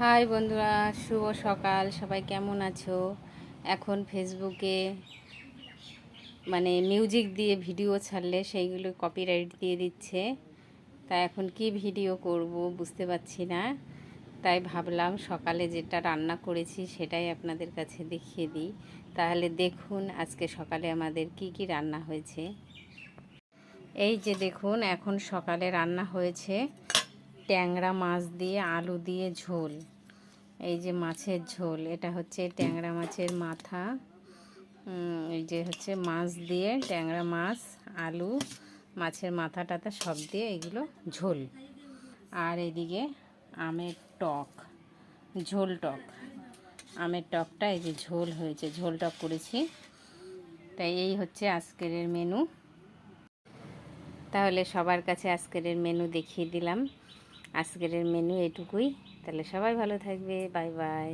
High বন্ধুরা, শুভ সকাল। সবাই কেমন আছো? এখন ফেসবুকে মিউজিক দিয়ে ভিডিও ছাড়লে সেইগুলো কপিরাইট দিয়ে দিচ্ছে। তাই এখন কি ভিডিও করব বুঝতে পারছি না। তাই ভাবলাম সকালে যেটা রান্না করেছি সেটাই আপনাদের কাছে দেখিয়ে দিই। তাহলে দেখুন আজকে সকালে আমাদের কি কি রান্না হয়েছে। এই যে দেখুন, এখন সকালে রান্না হয়েছে ট্যাংরা মাছ দিয়ে আলু দিয়ে ঝোল। এই যে মাছের ঝোল, এটা হচ্ছে ট্যাংরা মাছের মাথা। এই যে হচ্ছে মাছ দিয়ে ট্যাংরা মাছ, আলু, মাছের মাথা টাথা সব দিয়ে এগুলো ঝোল। আর এদিকে আমের টক, ঝোল টক, আমের টকটা এই যে ঝোল হয়েছে, ঝোল টক করেছি। তাই এই হচ্ছে আজকের মেনু। তাহলে সবার কাছে আজকের মেনু দেখিয়ে দিলাম। আজকের মেনু এটুকুই। তাহলে সবাই ভালো থাকবে। Bye bye.